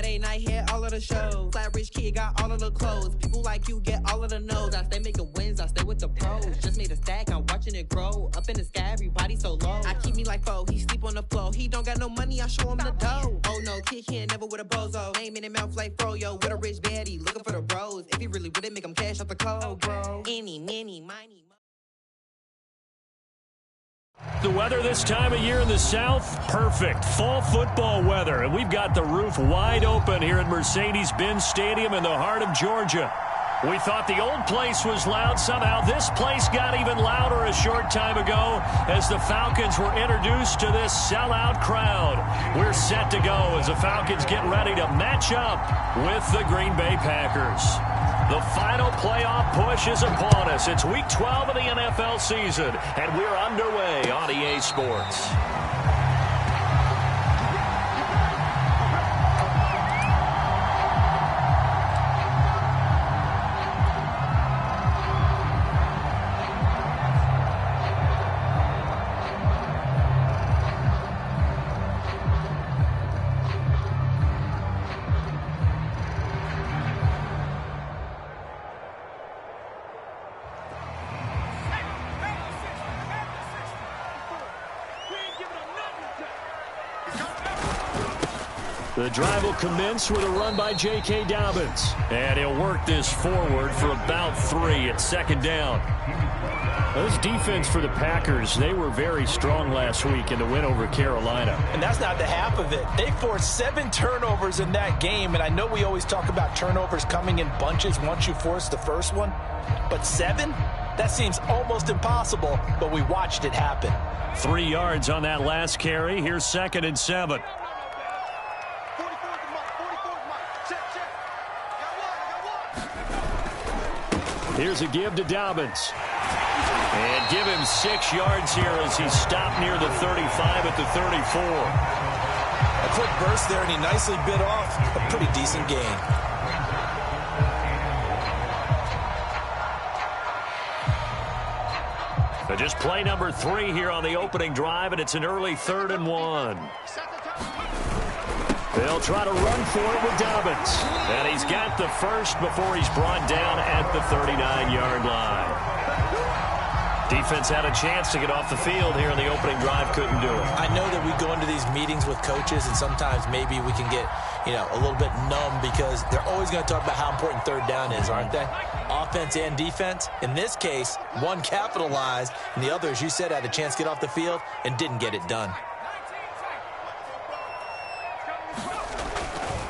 late night, hit all of the shows. Flat rich kid got all of the clothes. People like you get all of the no's. I stay making wins, I stay with the pros. Just made a stack, I'm watching it grow. Up in the sky, everybody so low. I keep me like foe, he sleep on the floor. He don't got no money, I show him the dough. Oh no, kid can't never with a bozo. Name in the mouth like froyo. With a rich baddie, looking for the bros. If he really would it make him cash out the cold, bro. Any, many, miny. The weather this time of year in the South, perfect. Fall football weather, and we've got the roof wide open here at Mercedes-Benz Stadium in the heart of Georgia. We thought the old place was loud. Somehow this place got even louder a short time ago as the Falcons were introduced to this sellout crowd. We're set to go as the Falcons get ready to match up with the Green Bay Packers. The final playoff push is upon us. It's Week 12 of the NFL season, and we're underway on EA Sports. The drive will commence with a run by J.K. Dobbins. And he'll work this forward for about 3 at second down. This defense for the Packers, they were very strong last week in the win over Carolina. And that's not the half of it. They forced 7 turnovers in that game. And I know we always talk about turnovers coming in bunches once you force the first one. But 7? That seems almost impossible, but we watched it happen. 3 yards on that last carry. Here's 2nd and 7. Here's a give to Dobbins. And give him 6 yards here as he stopped near the 35 at the 34. A quick burst there, and he nicely bit off a pretty decent gain. So just play number 3 here on the opening drive, and it's an early 3rd and 1. They'll try to run for it with Dobbins. And he's got the first before he's brought down at the 39-yard line. Defense had a chance to get off the field here in the opening drive, couldn't do it. I know that we go into these meetings with coaches, and sometimes maybe we can get, a little bit numb because they're always going to talk about how important 3rd down is, aren't they? Offense and defense. In this case, one capitalized, and the other, as you said, had a chance to get off the field and didn't get it done.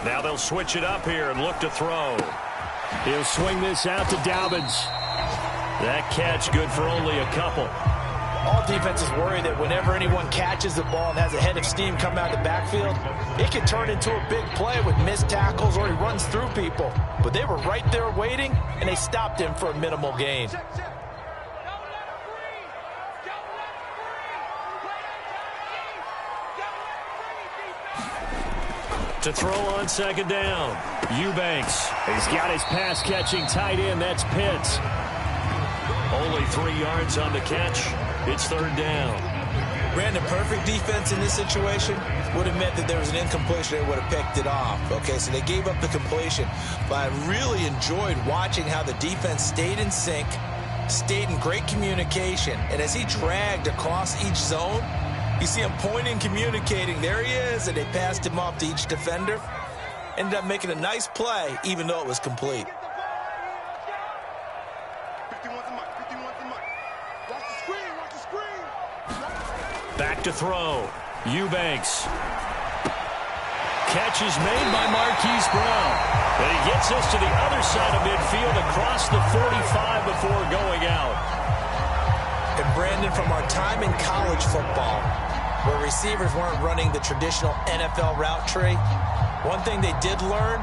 Now they'll switch it up here and look to throw. He'll swing this out to Dobbins. That catch good for only a couple. All defenses worry that whenever anyone catches the ball and has a head of steam come out of the backfield, it can turn into a big play with missed tackles or he runs through people. But they were right there waiting, and they stopped him for a minimal gain. To throw on 2nd down, Eubanks. He's got his pass-catching tight end. That's Pitts. Only 3 yards on the catch. It's 3rd down. Brandon, perfect defense in this situation would have meant that there was an incompletion. They would have picked it off. Okay, so they gave up the completion. But I really enjoyed watching how the defense stayed in sync, stayed in great communication. And as he dragged across each zone, you see him pointing, communicating. There he is, and they passed him off to each defender. Ended up making a nice play, even though it was complete. Back to throw. Eubanks. Catch is made by Marquise Brown. And he gets us to the other side of midfield across the 45 before going out. And Brandon, from our time in college football, where receivers weren't running the traditional NFL route tree, one thing they did learn,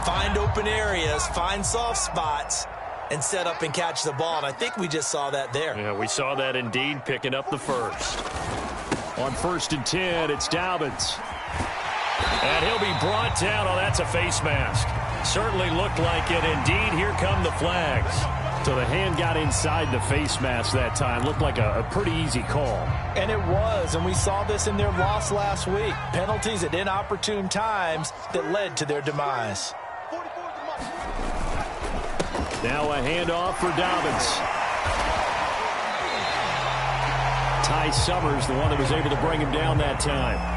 find open areas, find soft spots, and set up and catch the ball. And I think we just saw that there. Yeah, we saw that indeed, picking up the first. On 1st and 10, it's Dobbins. And he'll be brought down. Oh, that's a face mask. Certainly looked like it. Indeed, here come the flags. So the hand got inside the face mask that time. Looked like a pretty easy call. And it was, and we saw this in their loss last week. Penalties at inopportune times that led to their demise. Now a handoff for Dobbins. Ty Summers, the one that was able to bring him down that time.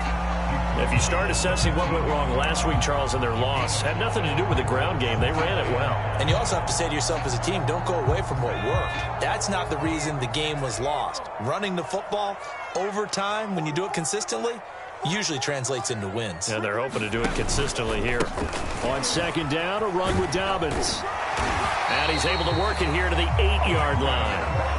If you start assessing what went wrong last week, Charles, in their loss, had nothing to do with the ground game. They ran it well. And you also have to say to yourself as a team, don't go away from what worked. That's not the reason the game was lost. Running the football over time, when you do it consistently, usually translates into wins. And they're hoping to do it consistently here. On second down, a run with Dobbins. And he's able to work it here to the 8-yard line.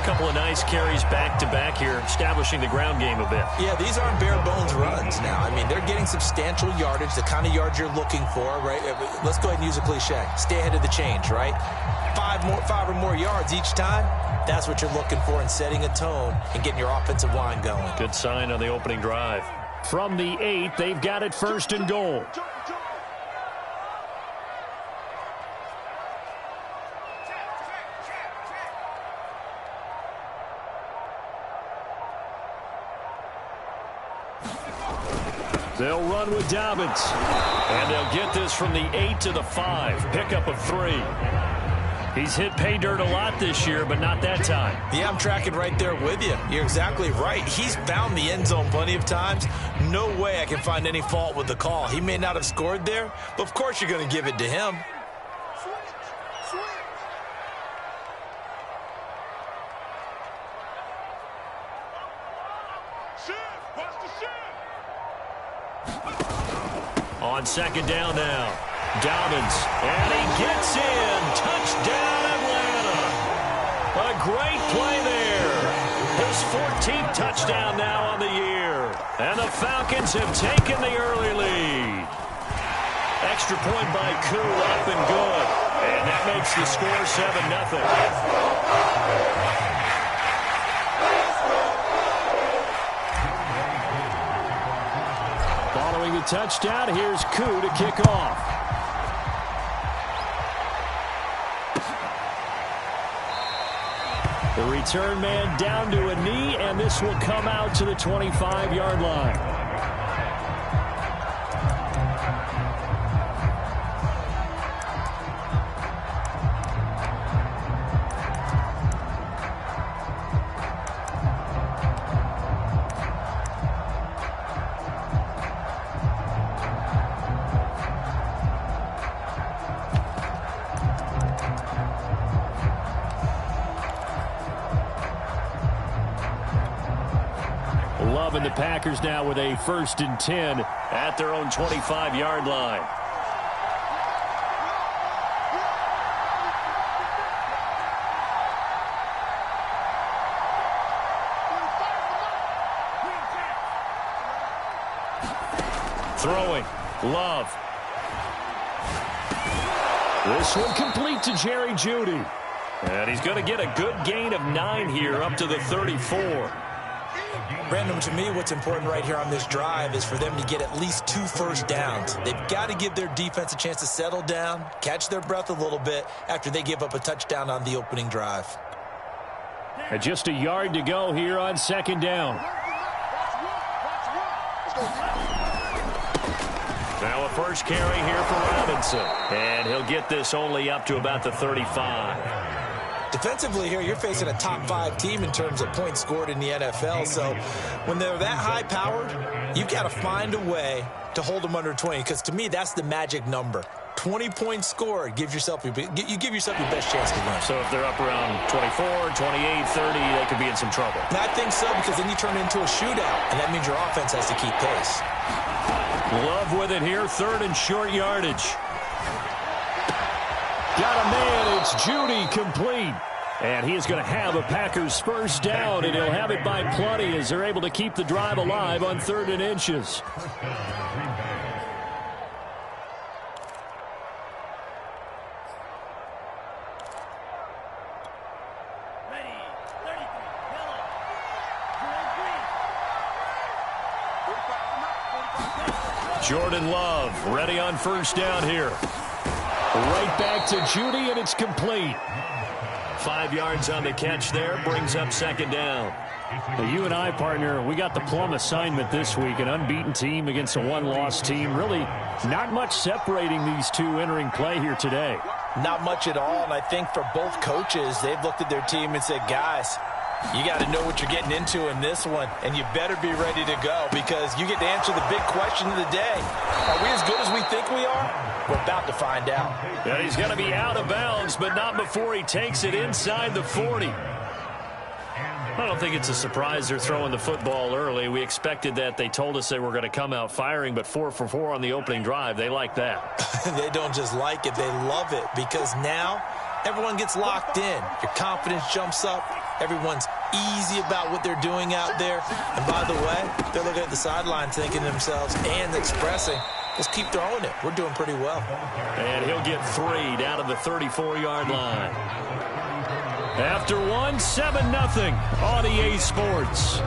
Couple of nice carries back-to-back here, establishing the ground game a bit. Yeah, these aren't bare-bones runs now. I mean, they're getting substantial yardage, the kind of yards you're looking for, right? Let's go ahead and use a cliche. Stay ahead of the change, right? Five or more yards each time, that's what you're looking for in setting a tone and getting your offensive line going. Good sign on the opening drive. From the 8, they've got it 1st and goal. They'll run with Dobbins. And they'll get this from the 8 to the 5. Pickup of 3. He's hit pay dirt a lot this year, but not that time. Yeah, I'm tracking right there with you. You're exactly right. He's found the end zone plenty of times. No way I can find any fault with the call. He may not have scored there, but of course you're going to give it to him. On second down now, Dobbins, and he gets in. Touchdown, Atlanta. A great play there. His 14th touchdown now on the year. And the Falcons have taken the early lead. Extra point by Koo, up and good. And that makes the score 7-0. Following the touchdown, here's Koo to kick off. The return man down to a knee, and this will come out to the 25-yard line. And the Packers now with a 1st and 10 at their own 25-yard line. Throwing, Love. This one complete to Jerry Jeudy. And he's going to get a good gain of 9 here up to the 34. Brandon, to me, what's important right here on this drive is for them to get at least 2 first downs. They've got to give their defense a chance to settle down, catch their breath a little bit after they give up a touchdown on the opening drive. And just a yard to go here on second down. Now a first carry here for Robinson. And he'll get this only up to about the 35. Defensively here, you're facing a top 5 team in terms of points scored in the NFL. So when they're that high-powered, you've got to find a way to hold them under 20. Because to me, that's the magic number. 20 points scored, you give yourself your best chance to win. So if they're up around 24, 28, 30, they could be in some trouble. And I think so, because then you turn it into a shootout, and that means your offense has to keep pace. Love with it here, 3rd and short yardage. Got a man, it's Jeudy, complete. And he is going to have a Packers first down, and he'll have it by plenty as they're able to keep the drive alive on 3rd and inches. Jordan Love ready on first down here. Right back to Jeudy, and it's complete. 5 yards on the catch there. Brings up second down. Now, you and I, partner, we got the plum assignment this week. An unbeaten team against a one-loss team. Really not much separating these two entering play here today. Not much at all, and I think for both coaches, they've looked at their team and said, guys, you got to know what you're getting into in this one, and you better be ready to go because you get to answer the big question of the day. Are we as good as we think we are? We're about to find out. Yeah, he's going to be out of bounds, but not before he takes it inside the 40. I don't think it's a surprise they're throwing the football early. We expected that. They told us they were going to come out firing, but 4 for 4 on the opening drive. They like that. They don't just like it, they love it because now everyone gets locked in. Your confidence jumps up. Everyone's easy about what they're doing out there. And by the way, they're looking at the sideline thinking to themselves and expressing, let's keep throwing it. We're doing pretty well. And he'll get 3 down to the 34-yard line. After 1, 7-0 on EA Sports.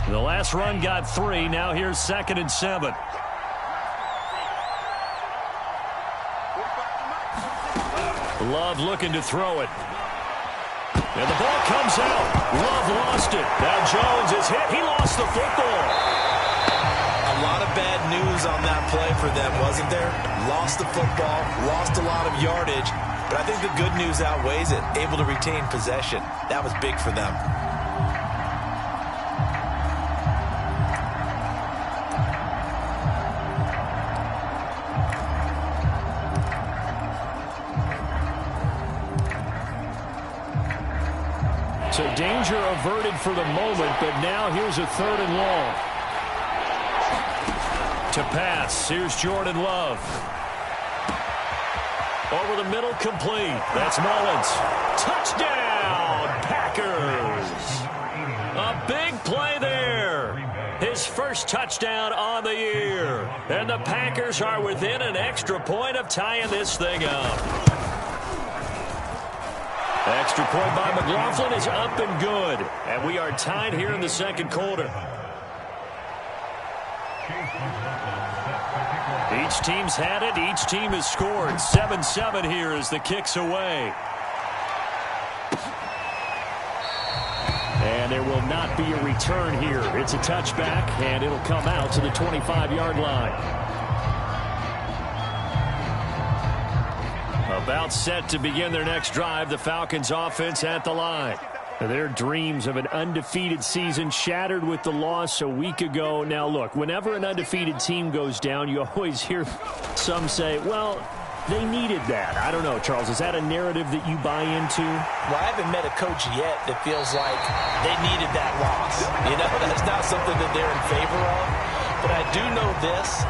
The last run got 3. Now here's 2nd and 7. Love looking to throw it. And the ball comes out. Love lost it. Now Jones is hit. He lost the football. A lot of bad news on that play for them, wasn't there? Lost the football, lost a lot of yardage, but I think the good news outweighs it. Able to retain possession. That was big for them. So danger averted for the moment, but now here's a 3rd and long. To pass, here's Jordan Love. Over the middle, complete. That's Mullins. Touchdown, Packers. A big play there. His first touchdown on the year. And the Packers are within an extra point of tying this thing up. Extra point by McLaughlin is up and good. And we are tied here in the second quarter. Each team's had it. Each team has scored. 7-7 here as the kick's away. And there will not be a return here. It's a touchback, and it'll come out to the 25-yard line. About set to begin their next drive. The Falcons offense at the line. Their dreams of an undefeated season shattered with the loss a week ago. Now, look, whenever an undefeated team goes down, you always hear some say, well, they needed that. I don't know, Charles. Is that a narrative that you buy into? Well, I haven't met a coach yet that feels like they needed that loss. You know, that's not something that they're in favor of. But I do know this.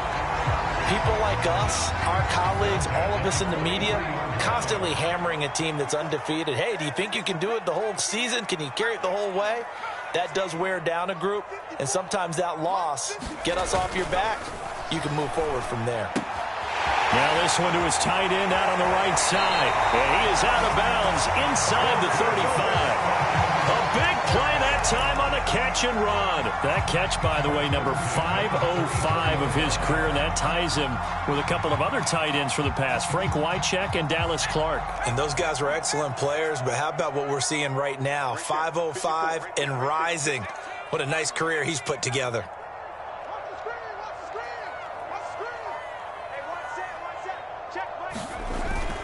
People like us, our colleagues, all of us in the media, constantly hammering a team that's undefeated. Hey, do you think you can do it the whole season? Can you carry it the whole way? That does wear down a group, and sometimes that loss, get us off your back, you can move forward from there. Now this one to his tight end out on the right side. And he is out of bounds inside the 35. A big play that time on the catch and run. That catch, by the way, number 505 of his career, and that ties him with a couple of other tight ends for the pass, Frank Wycheck and Dallas Clark. And those guys were excellent players, but how about what we're seeing right now? 505 and rising. What a nice career he's put together.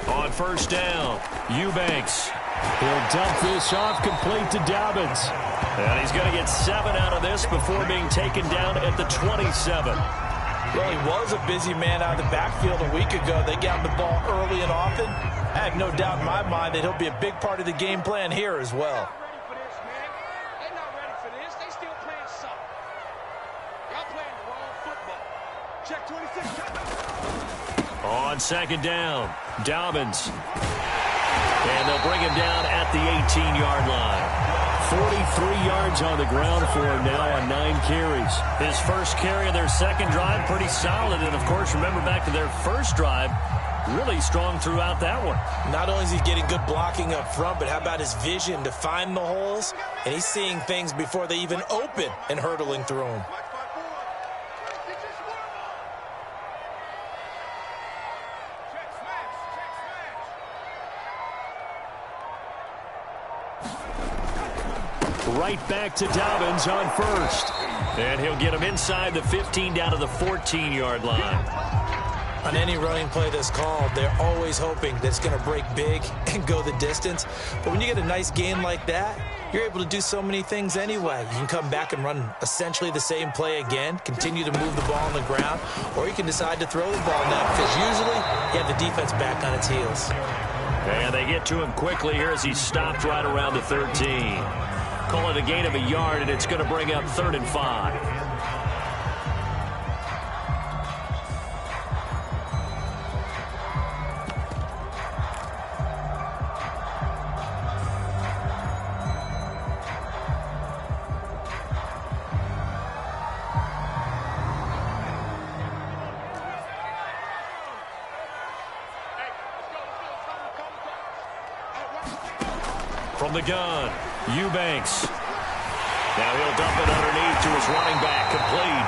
On first down, Eubanks. He'll dump this off, complete to Dobbins. And he's going to get 7 out of this before being taken down at the 27. Well, he was a busy man out of the backfield a week ago. They got him the ball early and often. I have no doubt in my mind that he'll be a big part of the game plan here as well. They're not ready for this. They still playing soft. Y'all playing the wrong football. Check 26. On second down, Dobbins. And they'll bring him down at the 18-yard line. 43 yards on the ground for him now on 9 carries. His first carry of their second drive, pretty solid. And, of course, remember back to their first drive, really strong throughout that one. Not only is he getting good blocking up front, but how about his vision to find the holes? And he's seeing things before they even open and hurdling through them. Right back to Dobbins on first. And he'll get him inside the 15 down to the 14-yard line. On any running play that's called, they're always hoping that it's going to break big and go the distance. But when you get a nice game like that, you're able to do so many things anyway. You can come back and run essentially the same play again, continue to move the ball on the ground, or you can decide to throw the ball now because usually you have the defense back on its heels. And they get to him quickly here as he's stopped right around the 13. Call it a gain of a yard, and it's going to bring up 3rd and 5. From the gun, Eubanks. Now he'll dump it underneath to his running back, complete.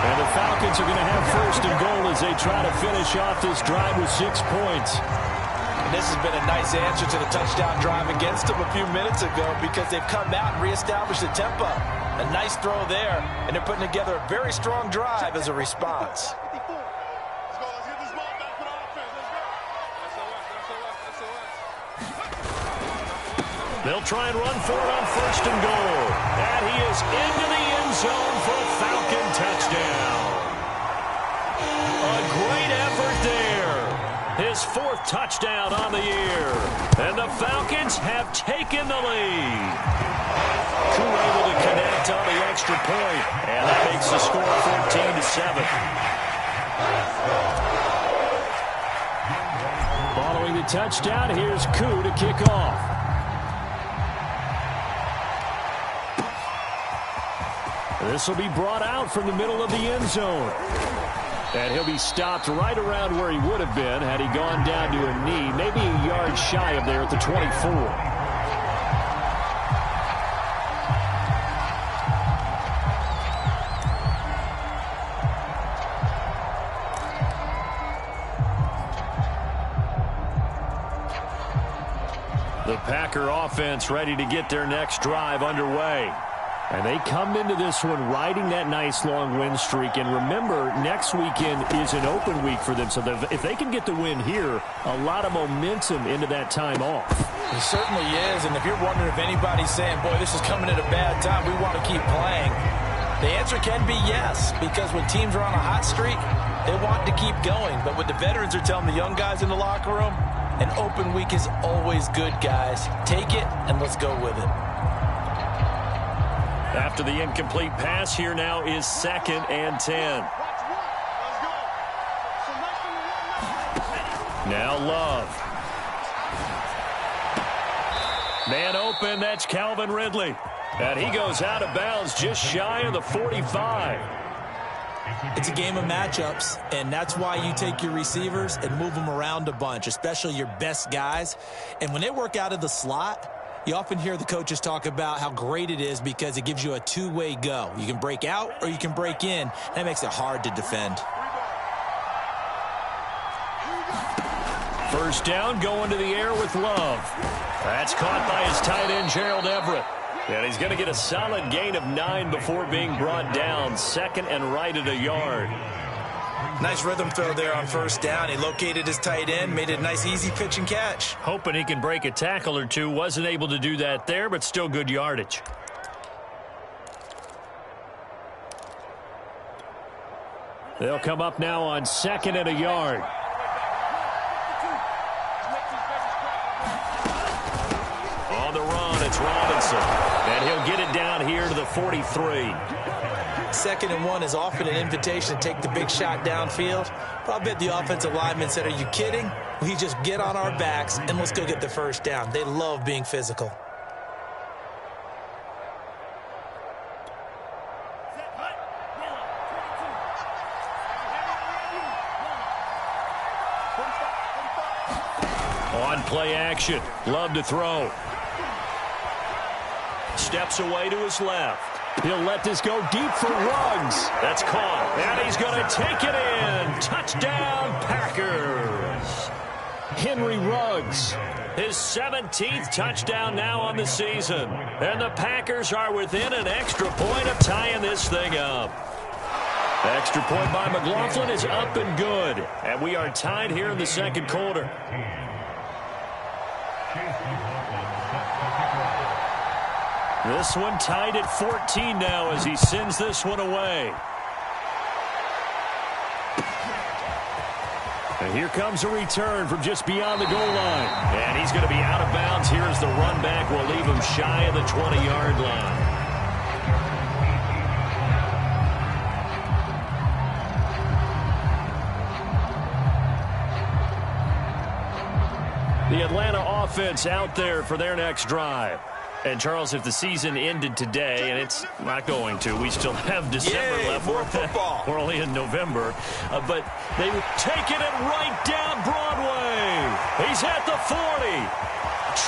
And the Falcons are going to have 1st and goal as they try to finish off this drive with 6 points. And this has been a nice answer to the touchdown drive against them a few minutes ago because they've come out and reestablished the tempo. A nice throw there, and they're putting together a very strong drive as a response. They'll try and run for it on 1st and goal. And he is into the end zone for a Falcon touchdown. A great effort there. His 4th touchdown on the year. And the Falcons have taken the lead. Koo able to connect on the extra point. And that makes the score 14-7. Following the touchdown, here's Koo to kick off. This will be brought out from the middle of the end zone. And he'll be stopped right around where he would have been had he gone down to a knee, maybe a yard shy of there at the 24. The Packer offense ready to get their next drive underway. And they come into this one riding that nice long win streak. And remember, next weekend is an open week for them. So if they can get the win here, a lot of momentum into that time off. It certainly is. And if you're wondering if anybody's saying, boy, this is coming at a bad time, we want to keep playing, the answer can be yes. Because when teams are on a hot streak, they want to keep going. But what the veterans are telling the young guys in the locker room, an open week is always good, guys. Take it and let's go with it. After the incomplete pass, here now is 2nd and 10. Now Love. Man open, that's Calvin Ridley. And he goes out of bounds just shy of the 45. It's a game of matchups, and that's why you take your receivers and move them around a bunch, especially your best guys. And when they work out of the slot, you often hear the coaches talk about how great it is because it gives you a two-way go. You can break out or you can break in. That makes it hard to defend. 1st down, going to the air with Love. That's caught by his tight end, Gerald Everett. And he's going to get a solid gain of 9 before being brought down. 2nd and right at a yard. Nice rhythm throw there on 1st down. He located his tight end, made it a nice easy pitch and catch. Hoping he can break a tackle or two. Wasn't able to do that there, but still good yardage. They'll come up now on 2nd and a yard. On the run, it's Robinson. And he'll get it down here to the 43. 2nd and 1 is often an invitation to take the big shot downfield. But I bet the offensive lineman said, are you kidding? We just get on our backs and let's go get the 1st down. They love being physical. On play action. Love to throw. Steps away to his left. He'll let this go deep for Ruggs. That's caught. And he's going to take it in. Touchdown, Packers. Henry Ruggs. His 17th touchdown now on the season. And the Packers are within an extra point of tying this thing up. Extra point by McLaughlin is up and good. And we are tied here in the second quarter. This one tied at 14 now as he sends this one away. And here comes a return from just beyond the goal line. And he's going to be out of bounds here as the run back will leave him shy of the 20-yard line. The Atlanta offense out there for their next drive. And, Charles, if the season ended today, and it's not going to, we still have December left. More football. We're only in November. But they would take it and right down Broadway. He's at the 40,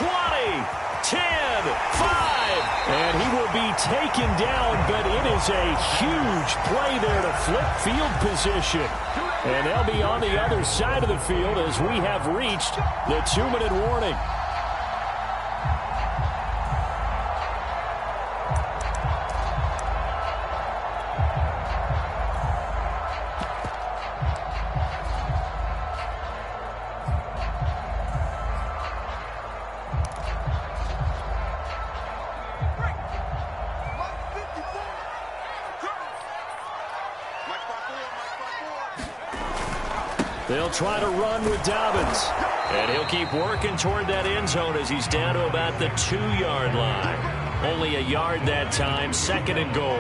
20, 10, 5. And he will be taken down, but it is a huge play there to flip field position. And they'll be on the other side of the field as we have reached the 2-minute warning. They'll try to run with Dobbins. And he'll keep working toward that end zone as he's down to about the 2-yard line. Only a yard that time, 2nd and goal.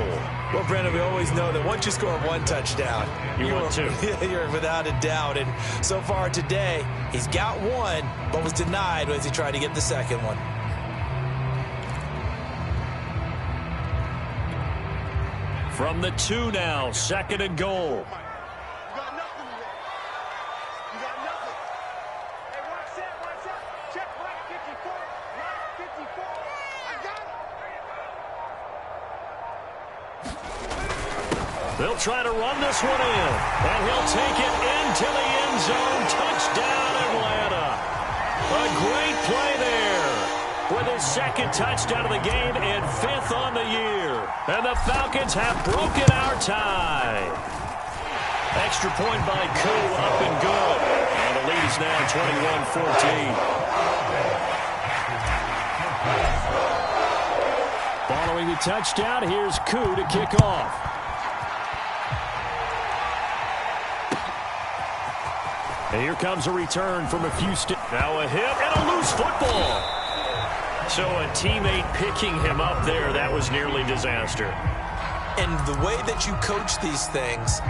Well, Brandon, we always know that once you score one touchdown, you're without a doubt. And so far today, he's got one, but was denied as he tried to get the second one. From the 2 now, 2nd and goal. They'll try to run this one in, and he'll take it into the end zone. Touchdown, Atlanta. A great play there with his 2nd touchdown of the game and 5th on the year. And the Falcons have broken our tie. Extra point by Koo, up and good. And the lead is now 21-14. Following the touchdown, here's Koo to kick off. And here comes a return from a few steps. Now a hit and a loose football. So a teammate picking him up there, that was nearly disaster. And the way that you coach these things,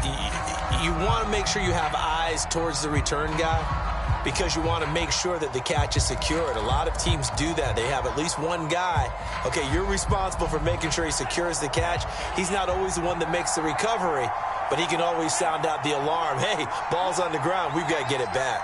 you want to make sure you have eyes towards the return guy because you want to make sure that the catch is secured. A lot of teams do that. They have at least one guy. Okay, you're responsible for making sure he secures the catch. He's not always the one that makes the recovery, but he can always sound out the alarm. Hey, ball's on the ground. We've got to get it back.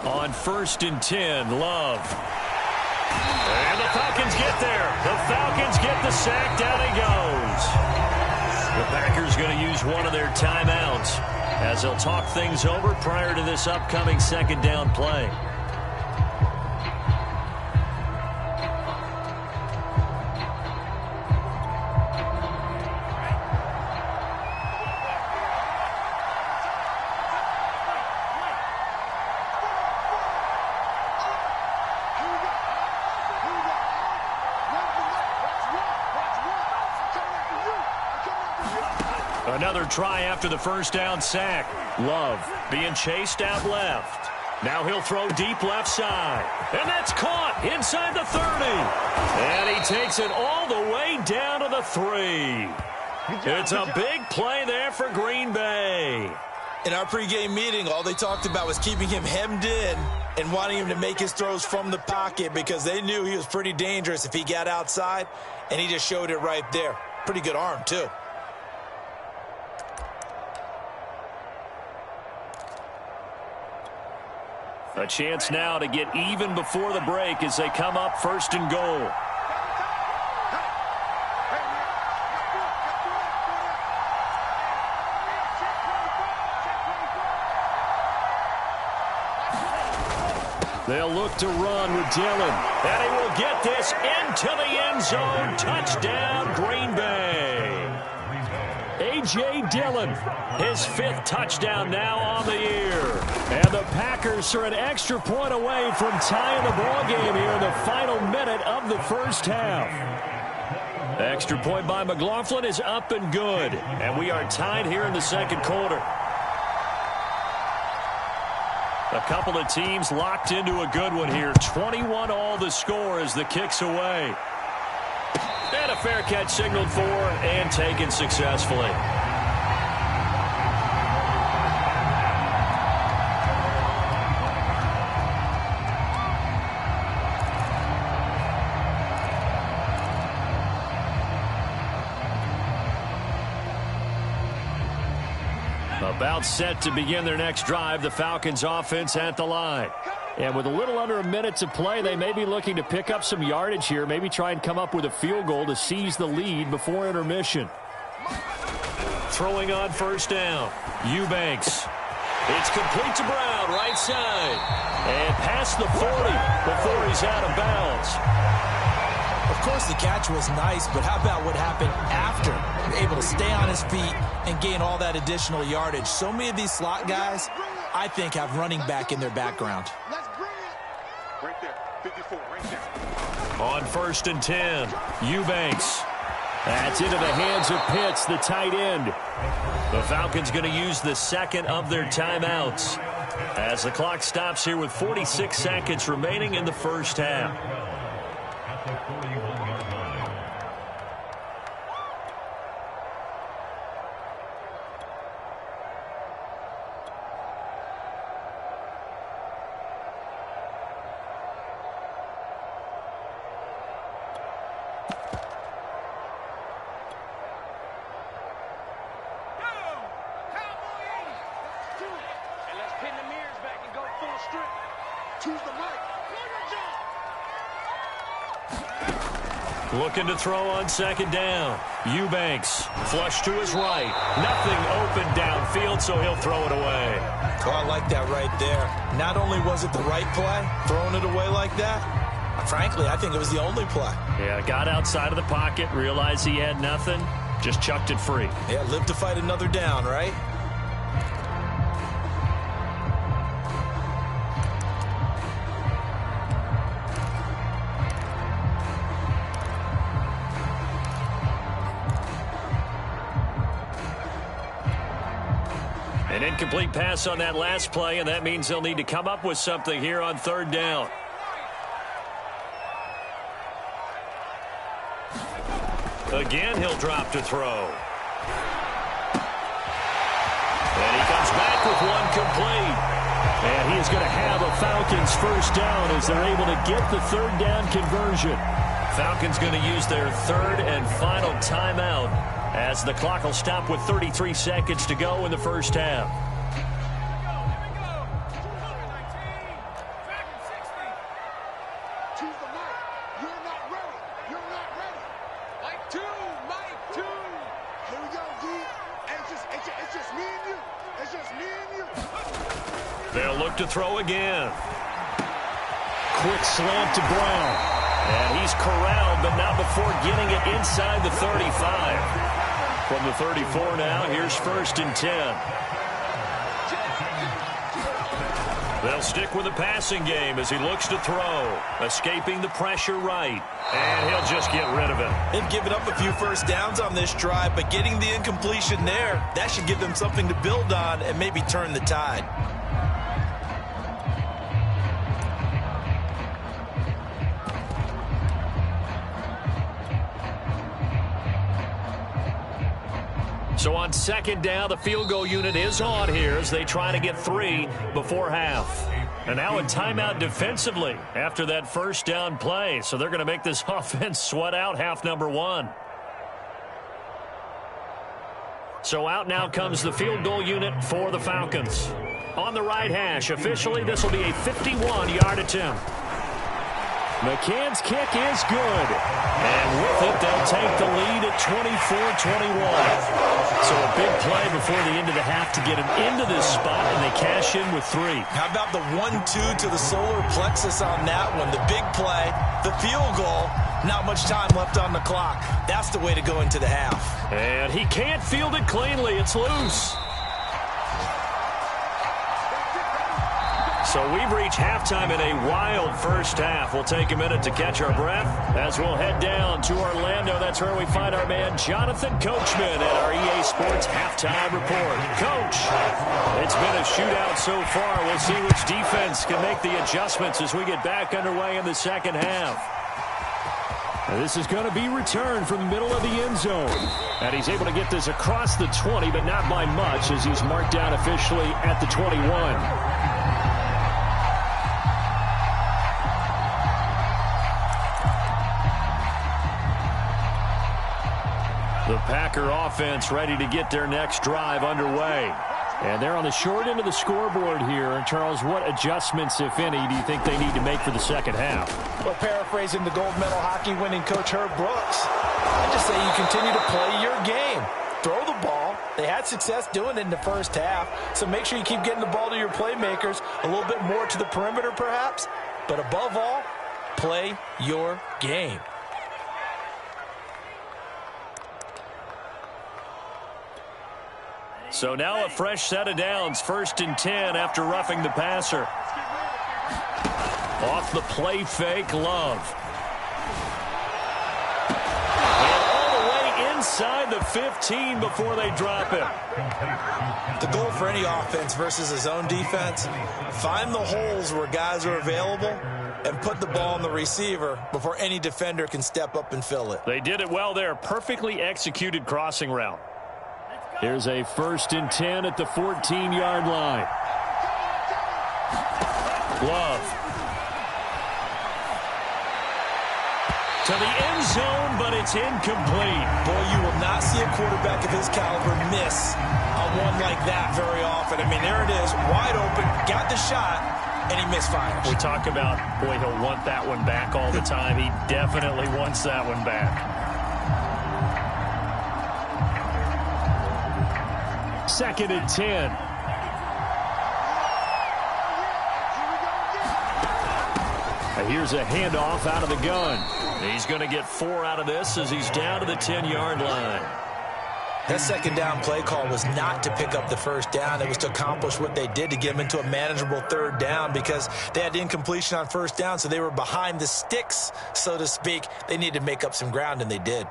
On 1st and 10, Love. And the Falcons get there. The Falcons get the sack. Down he goes. The Packers going to use one of their timeouts as they'll talk things over prior to this upcoming 2nd down play. Another try after the 1st down sack. Love being chased out left. Now he'll throw deep left side. And that's caught inside the 30. And he takes it all the way down to the 3. It's a big play there for Green Bay. In our pregame meeting, all they talked about was keeping him hemmed in and wanting him to make his throws from the pocket because they knew he was pretty dangerous if he got outside, and he just showed it right there. Pretty good arm, too. A chance now to get even before the break as they come up 1st and goal. They'll look to run with Dillon. And he will get this into the end zone. Touchdown, Green Bay. A.J. Dillon, his 5th touchdown now on the year. And the Packers are an extra point away from tying the ball game here in the final minute of the first half. Extra point by McLaughlin is up and good. And we are tied here in the second quarter. A couple of teams locked into a good one here. 21 all the score as the kick's away. And a fair catch signaled for and taken successfully. About set to begin their next drive, the Falcons offense at the line. And with a little under a minute to play, they may be looking to pick up some yardage here, maybe try and come up with a field goal to seize the lead before intermission. Throwing on 1st down, Eubanks. It's complete to Brown, right side. And past the 40 before he's out of bounds. Of course, the catch was nice, but how about what happened after? Able to stay on his feet and gain all that additional yardage. So many of these slot guys, I think, have running back in their background. Right there, 54, right there. On 1st and 10, Eubanks. That's into the hands of Pitts, the tight end. The Falcons going to use the 2nd of their timeouts as the clock stops here with 46 seconds remaining in the first half. Looking to throw on 2nd down. Eubanks, flush to his right. Nothing open downfield, so he'll throw it away. Oh, I like that right there. Not only was it the right play, throwing it away like that, frankly, I think it was the only play. Yeah, got outside of the pocket, realized he had nothing, just chucked it free. Yeah, live to fight another down, right? An incomplete pass on that last play, and that means they'll need to come up with something here on 3rd down. Again, he'll drop to throw. And he comes back with one complete. And he is going to have a Falcons 1st down as they're able to get the 3rd down conversion. Falcons going to use their 3rd and final timeout as the clock will stop with 33 seconds to go in the first half. They'll look to throw again. Quick slant to Brown. And he's corralled, but not before getting it inside the 35. From the 34 now, here's 1st and 10. They'll stick with the passing game as he looks to throw. Escaping the pressure right. And he'll just get rid of it. They've given up a few 1st downs on this drive, but getting the incompletion there, that should give them something to build on and maybe turn the tide. So on second down, the field goal unit is on here as they try to get 3 before half. And now a timeout defensively after that first down play. So they're going to make this offense sweat out half number 1. So out now comes the field goal unit for the Falcons. On the right hash, officially this will be a 51-yard attempt. McCann's kick is good. And with it, they'll take the lead at 24-21. So a big play before the end of the half to get them into this spot, and they cash in with 3. How about the 1-2 to the solar plexus on that one? The big play, the field goal, not much time left on the clock. That's the way to go into the half. And he can't field it cleanly. It's loose. So we've reached halftime in a wild first half. We'll take a minute to catch our breath as we'll head down to Orlando. That's where we find our man Jonathan Coachman at our EA Sports Halftime Report. Coach, it's been a shootout so far. We'll see which defense can make the adjustments as we get back underway in the second half. And this is going to be returned from the middle of the end zone. And he's able to get this across the 20, but not by much as he's marked down officially at the 21. The Packer offense ready to get their next drive underway. And they're on the short end of the scoreboard here. And, Charles, what adjustments, if any, do you think they need to make for the second half? Well, paraphrasing the gold medal hockey winning coach Herb Brooks, I just say you continue to play your game. Throw the ball. They had success doing it in the first half. So make sure you keep getting the ball to your playmakers, a little bit more to the perimeter perhaps. But above all, play your game. So now a fresh set of downs, 1st and 10 after roughing the passer. Off the play fake, Love. And all the way inside the 15 before they drop it. The goal for any offense versus a zone defense, find the holes where guys are available and put the ball on the receiver before any defender can step up and fill it. They did it well there. Perfectly executed crossing route. Here's a 1st and 10 at the 14-yard line. Love. To the end zone, but it's incomplete. Boy, you will not see a quarterback of his caliber miss on one like that very often. I mean, there it is, wide open, got the shot, and he misfires. We talk about, boy, he'll want that one back all the time. He definitely wants that one back. 2nd and 10. Here's a handoff out of the gun. He's going to get 4 out of this as he's down to the 10-yard line. That second down play call was not to pick up the first down. It was to accomplish what they did to get them into a manageable 3rd down because they had incompletion on 1st down, so they were behind the sticks, so to speak. They needed to make up some ground, and they did.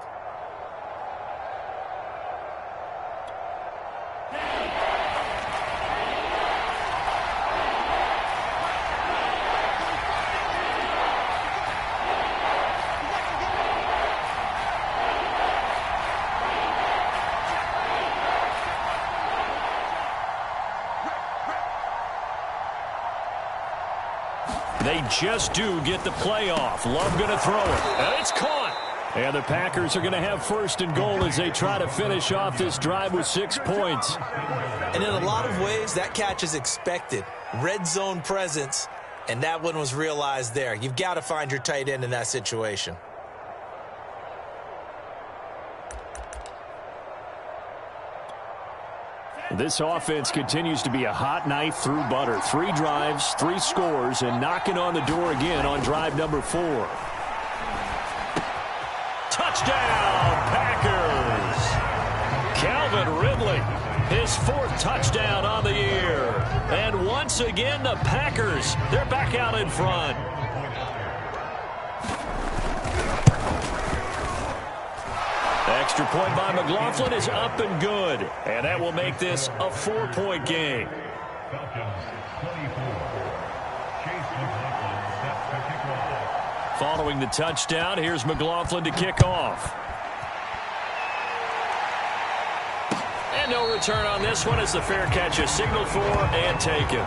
They just do get the play off. Love going to throw it. And it's caught. And the Packers are going to have 1st and goal as they try to finish off this drive with 6 points. And in a lot of ways, that catch is expected. Red zone presence, and that one was realized there. You've got to find your tight end in that situation. This offense continues to be a hot knife through butter. 3 drives, 3 scores, and knocking on the door again on drive number 4. Touchdown, Packers! Calvin Ridley, his 4th touchdown on the year. And once again, the Packers, they're back out in front. Extra point by McLaughlin is up and good. And that will make this a 4-point game. Following the touchdown, here's McLaughlin to kick off. And no return on this one as the fair catch is signaled for and taken.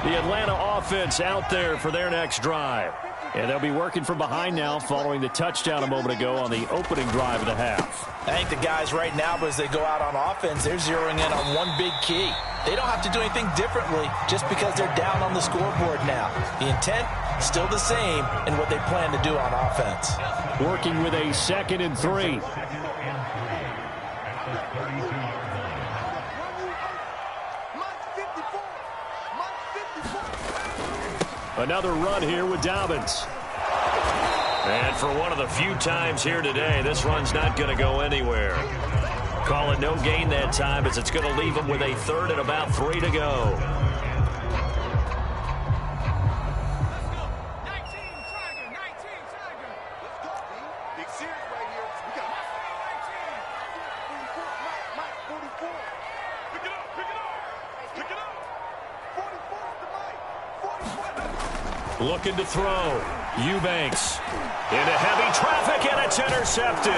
The Atlanta offense out there for their next drive. And they'll be working from behind now following the touchdown a moment ago on the opening drive of the half. I think the guys right now, as they go out on offense, they're zeroing in on one big key. They don't have to do anything differently just because they're down on the scoreboard now. The intent, still the same in what they plan to do on offense. Working with a 2nd and 3. Another run here with Dobbins. And for one of the few times here today, this run's not going to go anywhere. Call it no gain that time as it's going to leave them with a 3rd and about 3 to go. Looking to throw. Eubanks into heavy traffic, and it's intercepted.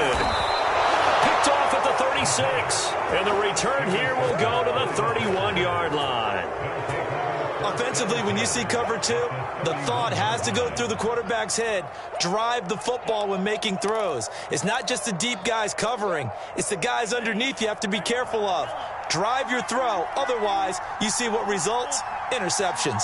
Picked off at the 36. And the return here will go to the 31-yard line. Offensively, when you see cover 2, the thought has to go through the quarterback's head. Drive the football when making throws. It's not just the deep guys covering. It's the guys underneath you have to be careful of. Drive your throw. Otherwise, you see what results? Interceptions.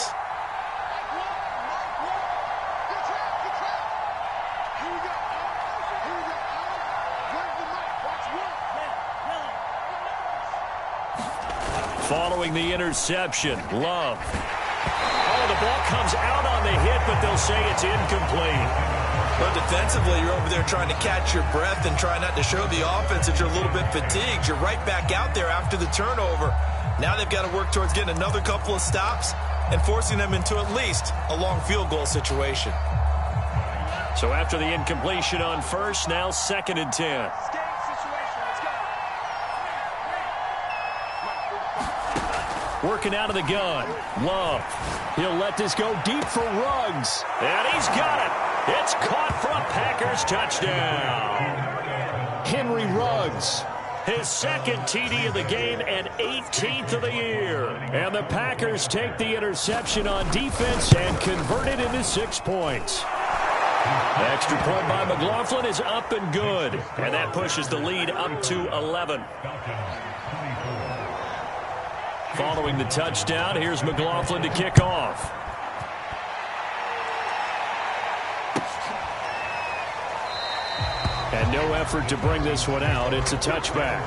Following the interception, Love. Oh, the ball comes out on the hit, but they'll say it's incomplete. But defensively, you're over there trying to catch your breath and try not to show the offense that you're a little bit fatigued. You're right back out there after the turnover. Now they've got to work towards getting another couple of stops and forcing them into at least a long field goal situation. So after the incompletion on first, now 2nd and 10. Working out of the gun. Love. He'll let this go deep for Ruggs. And he's got it. It's caught for a Packers touchdown. Henry Ruggs. His 2nd TD of the game and 18th of the year. And the Packers take the interception on defense and convert it into 6 points. Extra point by McLaughlin is up and good. And that pushes the lead up to 11. Following the touchdown, here's McLaughlin to kick off. And no effort to bring this one out. It's a touchback.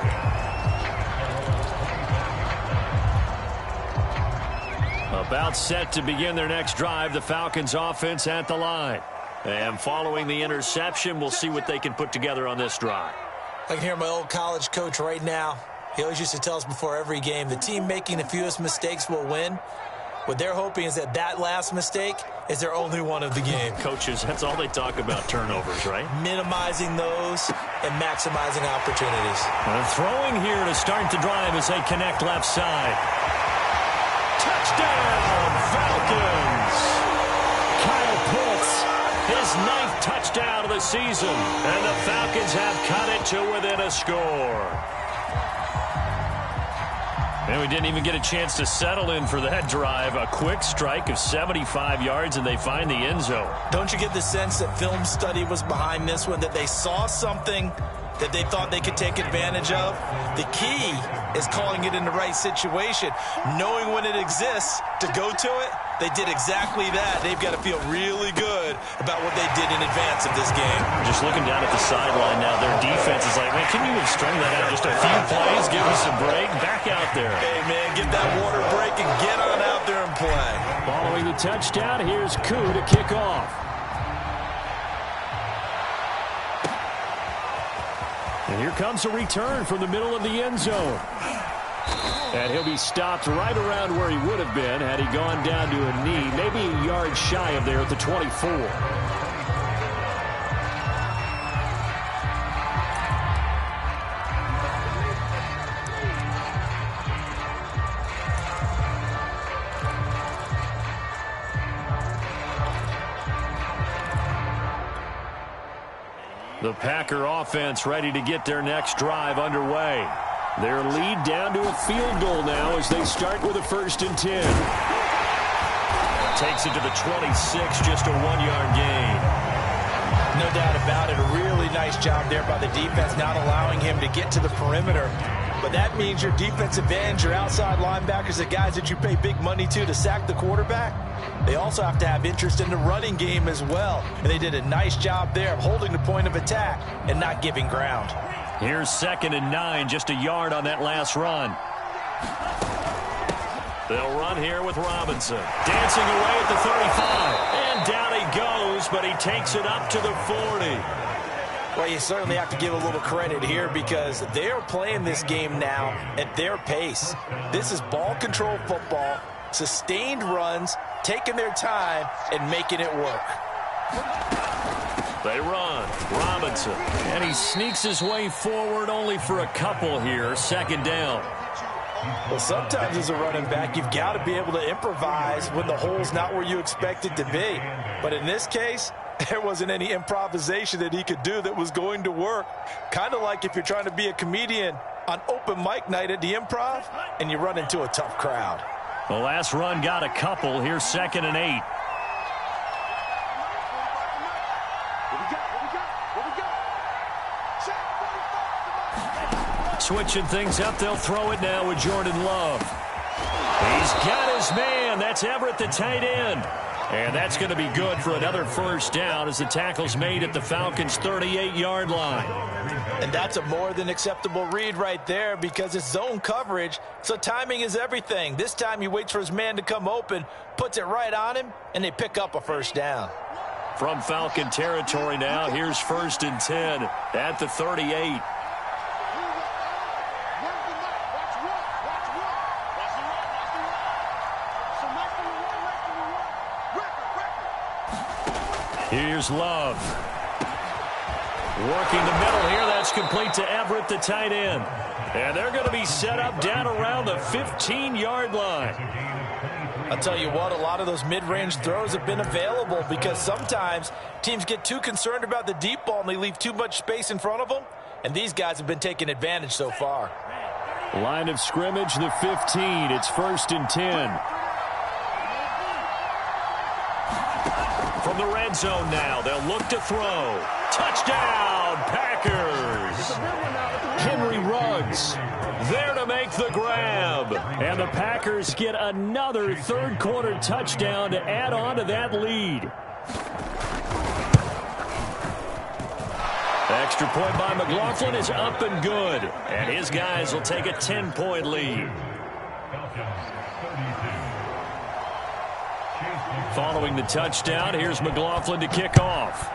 About set to begin their next drive, the Falcons offense at the line. And following the interception, we'll see what they can put together on this drive. I can hear my old college coach right now. He always used to tell us before every game, the team making the fewest mistakes will win. What they're hoping is that last mistake is their only one of the game. Coaches, that's all they talk about, turnovers, right? Minimizing those and maximizing opportunities. Throwing here to start the drive as they connect left side. Touchdown, Falcons! Kyle Pitts, his 9th touchdown of the season. And the Falcons have cut it to within a score. And we didn't even get a chance to settle in for that drive. A quick strike of 75 yards, and they find the end zone. Don't you get the sense that film study was behind this one, that they saw something that they thought they could take advantage of? The key is calling it in the right situation, knowing when it exists to go to it. They did exactly that. They've got to feel really good about what they did in advance of this game. Just looking down at the sideline now, their defense is like, man, can you have strung that out just a few plays? Give us a break. Back out there. Hey, man, get that water break and get on out there and play. Following the touchdown, here's Koo to kick off. And here comes a return from the middle of the end zone. And he'll be stopped right around where he would have been had he gone down to a knee, maybe a yard shy of there at the 24. The Packer offense ready to get their next drive underway. Their lead down to a field goal now as they start with a 1st and 10. Takes it to the 26, just a 1-yard gain. No doubt about it. A really nice job there by the defense, not allowing him to get to the perimeter. But that means your defensive ends, your outside linebackers, the guys that you pay big money to sack the quarterback, they also have to have interest in the running game as well. And they did a nice job there of holding the point of attack and not giving ground. Here's 2nd and 9, just a yard on that last run. They'll run here with Robinson. Dancing away at the 35. And down he goes, but he takes it up to the 40. Well, you certainly have to give a little credit here because they are playing this game now at their pace. This is ball control football, sustained runs, taking their time, and making it work. They run. Robinson. And he sneaks his way forward only for a couple here. 2nd down. Well, sometimes as a running back, you've got to be able to improvise when the hole's not where you expect it to be. But in this case, there wasn't any improvisation that he could do that was going to work. Kind of like if you're trying to be a comedian on open mic night at the Improv and you run into a tough crowd. The last run got a couple. Here's 2nd and 8. Switching things up, they'll throw it now with Jordan Love. He's got his man. That's Everett, the tight end. And that's going to be good for another 1st down as the tackle's made at the Falcons' 38-yard line. And that's a more than acceptable read right there because it's zone coverage, so timing is everything. This time he waits for his man to come open, puts it right on him, and they pick up a 1st down. From Falcon territory now, here's 1st and 10 at the 38. Here's Love. Working the middle here. That's complete to Everett, the tight end. And they're going to be set up down around the 15-yard line. I'll tell you what, a lot of those mid-range throws have been available because sometimes teams get too concerned about the deep ball and they leave too much space in front of them. And these guys have been taking advantage so far. Line of scrimmage, the 15. It's 1st and 10. From the red zone now, they'll look to throw. Touchdown, Packers! Henry Ruggs there to make the grab. And the Packers get another 3rd-quarter touchdown to add on to that lead. Extra point by McLaughlin is up and good. And his guys will take a 10-point lead. Following the touchdown, here's McLaughlin to kick off.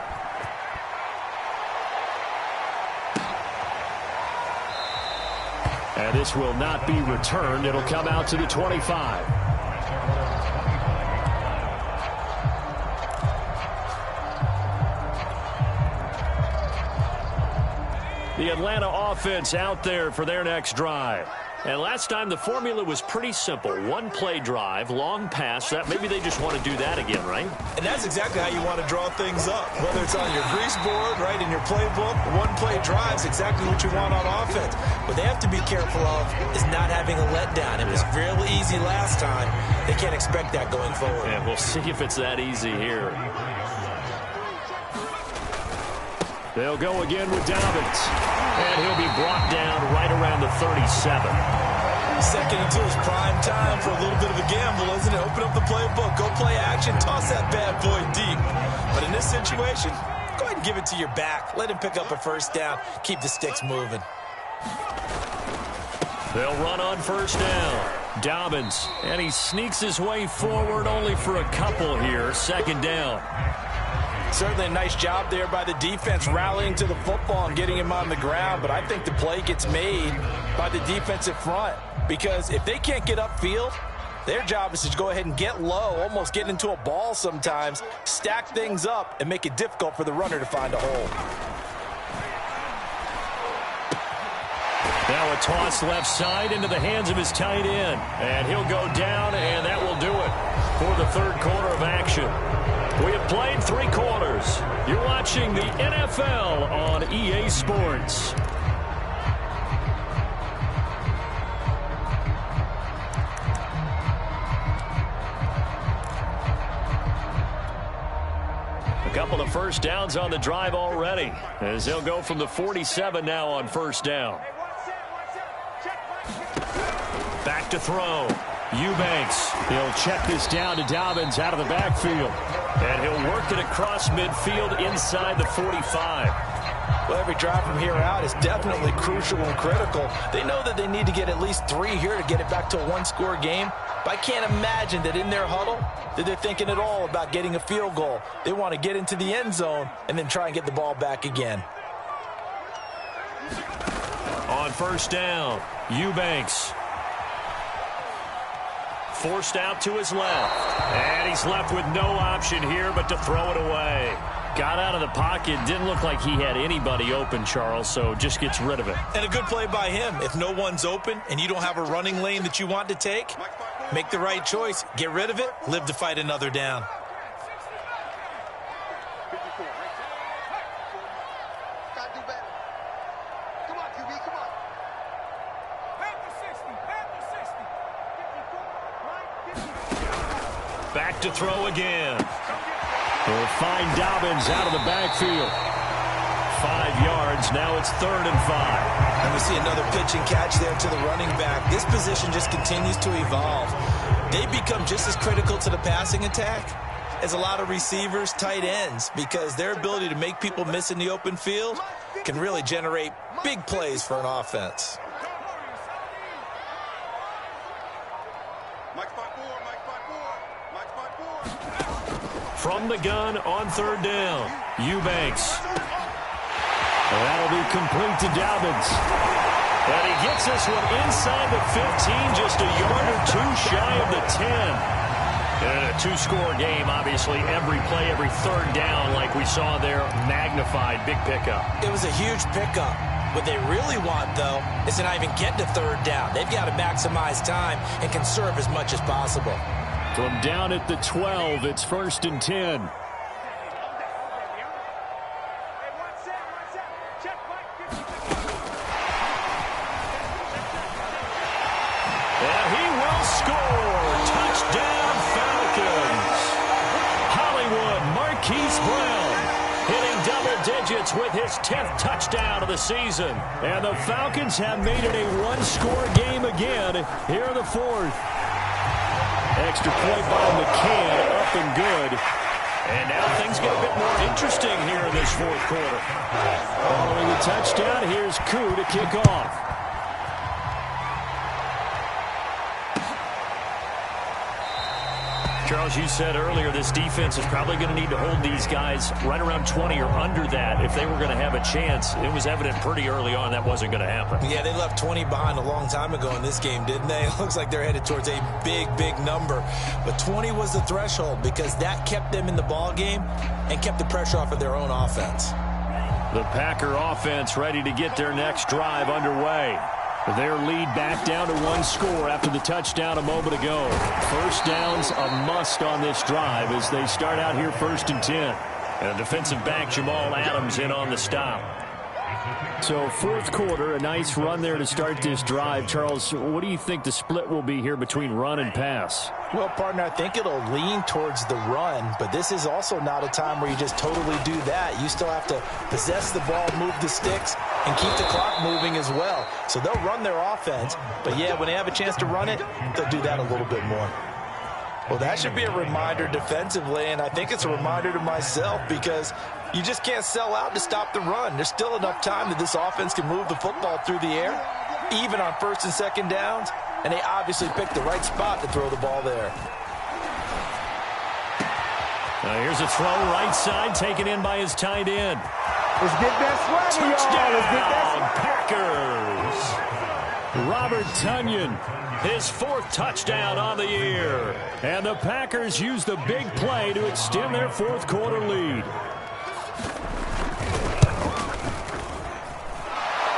And this will not be returned. It'll come out to the 25. The Atlanta offense out there for their next drive. And last time the formula was pretty simple. 1-play drive, long pass. That maybe they just want to do that again, right? And that's exactly how you want to draw things up. Whether it's on your grease board, right, in your playbook, 1-play drive is exactly what you want on offense. What they have to be careful of is not having a letdown. It was real easy last time. They can't expect that going forward. Yeah, we'll see if it's that easy here. They'll go again with Dobbins. And he'll be brought down right around the 37. 2nd and 2 is prime time for a little bit of a gamble, isn't it? Open up the playbook, go play action, toss that bad boy deep. But in this situation, go ahead and give it to your back. Let him pick up a 1st down. Keep the sticks moving. They'll run on 1st down. Dobbins. And he sneaks his way forward only for a couple here. 2nd down. Certainly a nice job there by the defense rallying to the football and getting him on the ground. But I think the play gets made by the defensive front because if they can't get upfield, their job is to go ahead and get low, almost get into a ball sometimes, stack things up, and make it difficult for the runner to find a hole. Now a toss left side into the hands of his tight end. And he'll go down, and that will do it for the 3rd quarter of action. We have played 3 quarters. You're watching watching the NFL on EA Sports. A couple of first downs on the drive already, as they'll go from the 47 now on first down. Back to throw. Eubanks. He'll check this down to Dobbins out of the backfield. And he'll work it across midfield inside the 45. Well, every drive from here out is definitely crucial and critical. They know that they need to get at least 3 here to get it back to a one-score game. But I can't imagine that in their huddle that they're thinking at all about getting a field goal. They want to get into the end zone and then try and get the ball back again. On first down, Eubanks. Forced out to his left. And he's left with no option here but to throw it away. Got out of the pocket. Didn't look like he had anybody open, Charles, so just gets rid of it. And a good play by him. If no one's open and you don't have a running lane that you want to take, make the right choice. Get rid of it. Live to fight another down. Back to throw again. We'll find Dobbins out of the backfield. 5 yards. Now it's 3rd and 5. And we see another pitch and catch there to the running back. This position just continues to evolve. They become just as critical to the passing attack as a lot of receivers, tight ends, because their ability to make people miss in the open field can really generate big plays for an offense. From the gun on 3rd down, Eubanks. That'll be complete to Dobbins. And he gets this one inside the 15, just a yard or 2 shy of the 10. And a 2-score game, obviously, every play, every 3rd down, like we saw there, magnified, big pickup. It was a huge pickup. What they really want, though, is to not even get to 3rd down. They've got to maximize time and conserve as much as possible. From down at the 12, it's 1st and 10. And he will score. Touchdown, Falcons. Hollywood Marquise Brown hitting double digits with his 10th touchdown of the season. And the Falcons have made it a 1-score game again here in the 4th. Extra point by McCann, up and good. And now things get a bit more interesting here in this 4th quarter. Following the touchdown, here's Koo to kick off. Charles, you said earlier this defense is probably going to need to hold these guys right around 20 or under that if they were going to have a chance. It was evident pretty early on that wasn't going to happen. Yeah, they left 20 behind a long time ago in this game, didn't they? It looks like they're headed towards a big, big number. But 20 was the threshold because that kept them in the ball game and kept the pressure off of their own offense. The Packer offense ready to get their next drive underway. Their lead back down to 1 score after the touchdown a moment ago. First down's a must on this drive as they start out here 1st and 10. And defensive back Jamal Adams in on the stop. So 4th quarter, a nice run there to start this drive. Charles, what do you think the split will be here between run and pass? Well, partner, I think it'll lean towards the run, but this is also not a time where you just totally do that. You still have to possess the ball, move the sticks, and keep the clock moving as well. So they'll run their offense, but yeah, when they have a chance to run it, they'll do that a little bit more. Well, that should be a reminder defensively, and I think it's a reminder to myself because you just can't sell out to stop the run. There's still enough time that this offense can move the football through the air, even on 1st and 2nd downs, and they obviously picked the right spot to throw the ball there. Now here's a throw right side taken in by his tight end. Let's get that swagger, y'all. Let's get that Packers. Robert Tonyan, his 4th touchdown on the year. And the Packers use the big play to extend their 4th quarter lead.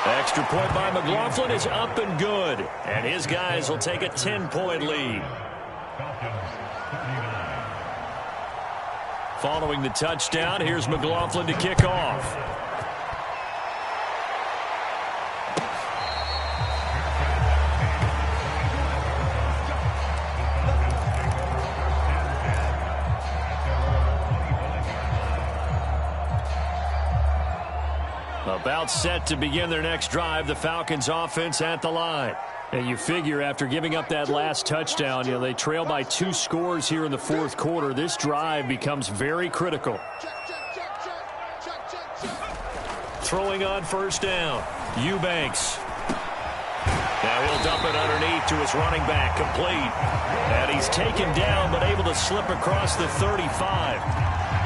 Extra point by McLaughlin is up and good. And his guys will take a 10-point lead. Following the touchdown, here's McLaughlin to kick off. About set to begin their next drive, the Falcons offense at the line. And you figure after giving up that last touchdown, they trail by 2 scores here in the fourth quarter. This drive becomes very critical. Throwing on first down, Eubanks. Now he'll dump it underneath to his running back, complete. And he's taken down but able to slip across the 35.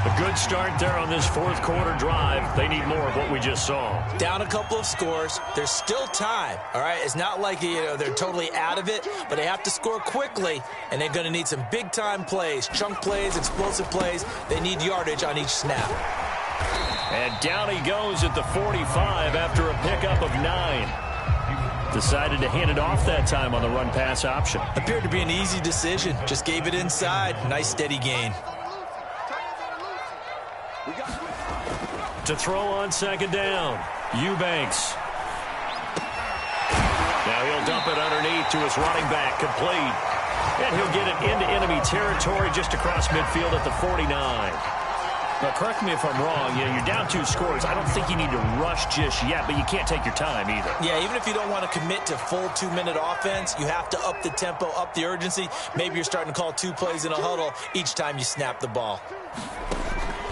A good start there on this fourth quarter drive. They need more of what we just saw. Down a couple of scores. There's still time, all right? It's not like, they're totally out of it, but they have to score quickly, and they're going to need some big-time plays, chunk plays, explosive plays. They need yardage on each snap. And down he goes at the 45 after a pickup of 9. Decided to hand it off that time on the run-pass option. Appeared to be an easy decision. Just gave it inside. Nice, steady gain. To throw on second down, Eubanks. Now he'll dump it underneath to his running back, complete. And he'll get it into enemy territory just across midfield at the 49. Now, correct me if I'm wrong. You're down 2 scores. I don't think you need to rush just yet, but you can't take your time either. Yeah, even if you don't want to commit to full 2-minute offense, you have to up the tempo, up the urgency. Maybe you're starting to call 2 plays in a huddle each time you snap the ball.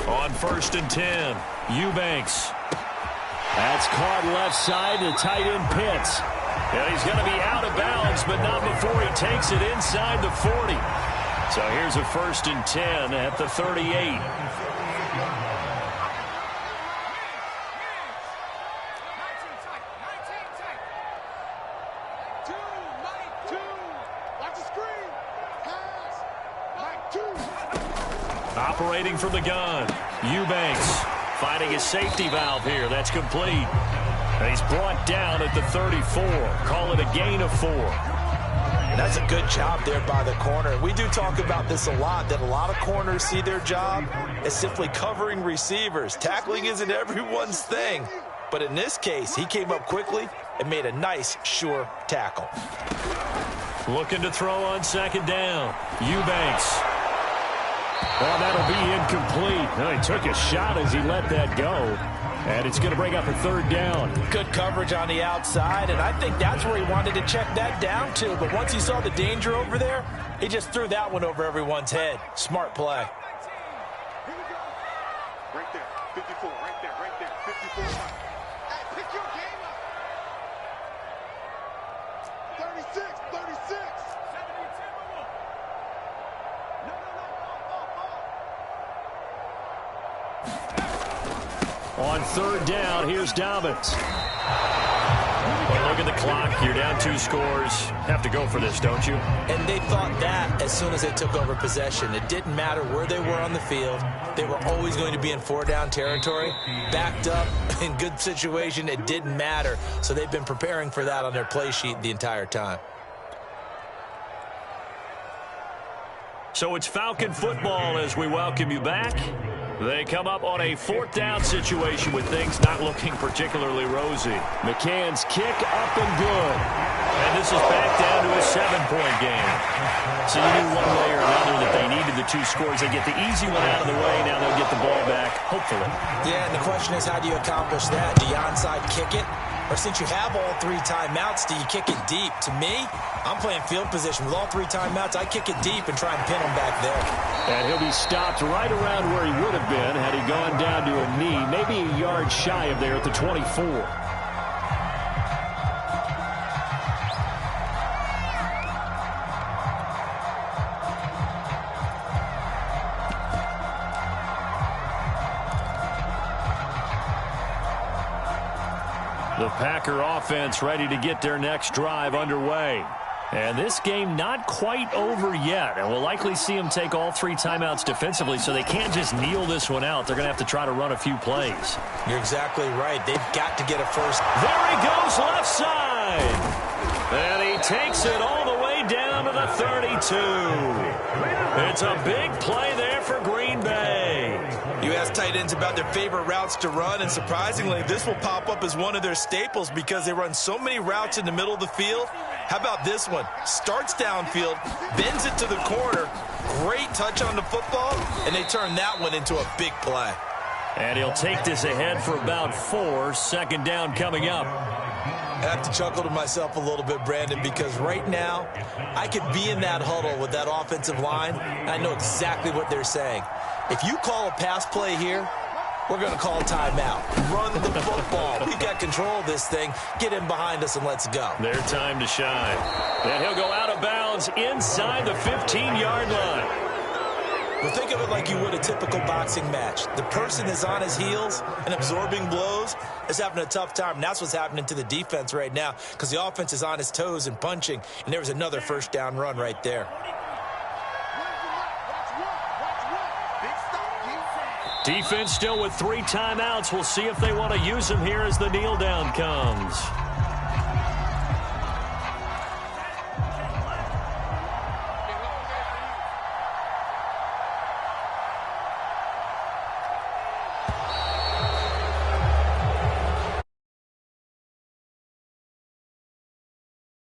On first and 10, Eubanks. That's caught left side to tight end Pitts. And he's going to be out of bounds, but not before he takes it inside the 40. So here's a first and 10 at the 38. Operating from the gun, Eubanks finding his safety valve here. That's complete. And he's brought down at the 34. Call it a gain of 4. That's a good job there by the corner. We do talk about this a lot, that a lot of corners see their job as simply covering receivers. Tackling isn't everyone's thing. But in this case, he came up quickly and made a nice, sure tackle. Looking to throw on second down, Eubanks. Well, that'll be incomplete. Well, he took a shot as he let that go. And it's going to bring up a third down. Good coverage on the outside, and I think that's where he wanted to check that down to. But once he saw the danger over there, he just threw that one over everyone's head. Smart play. Here we go. Right there, 54, right there, 54. Hey, pick your game up. 36, 36. On third down, here's Dobbins. Well, look at the clock. You're down 2 scores. Have to go for this, don't you? And they thought that as soon as they took over possession. It didn't matter where they were on the field. They were always going to be in 4-down territory. Backed up, in good situation, it didn't matter. So they've been preparing for that on their play sheet the entire time. So it's Falcon football as we welcome you back. They come up on a 4th down situation with things not looking particularly rosy. McCann's kick up and good. And this is back down to a 7-point game. So you knew one way or another that they needed the 2 scores. They get the easy one out of the way. Now they'll get the ball back, hopefully. Yeah, and the question is, how do you accomplish that? Do you onside kick it? Or since you have all 3 timeouts, do you kick it deep? To me, I'm playing field position. With all 3 timeouts, I kick it deep and try and pin him back there. And he'll be stopped right around where he would have been had he gone down to a knee, maybe a yard shy of there at the 24. The Packer offense ready to get their next drive underway. And this game not quite over yet. And we'll likely see them take all 3 timeouts defensively, so they can't just kneel this one out. They're going to have to try to run a few plays. You're exactly right. They've got to get a first. There he goes left side. And he takes it all the way down to the 32. It's a big play there for Green Bay. You ask tight ends about their favorite routes to run, and surprisingly, this will pop up as one of their staples because they run so many routes in the middle of the field. How about this one? Starts downfield, bends it to the corner, great touch on the football, and they turn that one into a big play. And he'll take this ahead for about 4. Second down coming up. I have to chuckle to myself a little bit, Brandon, because right now I could be in that huddle with that offensive line, and I know exactly what they're saying. If you call a pass play here, we're going to call timeout. Run the football. We've got control of this thing. Get in behind us and let's go. Their time to shine. And he'll go out of bounds inside the 15-yard line. Well, think of it like you would a typical boxing match. The person is on his heels and absorbing blows is having a tough time. And that's what's happening to the defense right now because the offense is on his toes and punching. And there was another first down run right there. Defense still with 3 timeouts. We'll see if they want to use them here as the kneel down comes.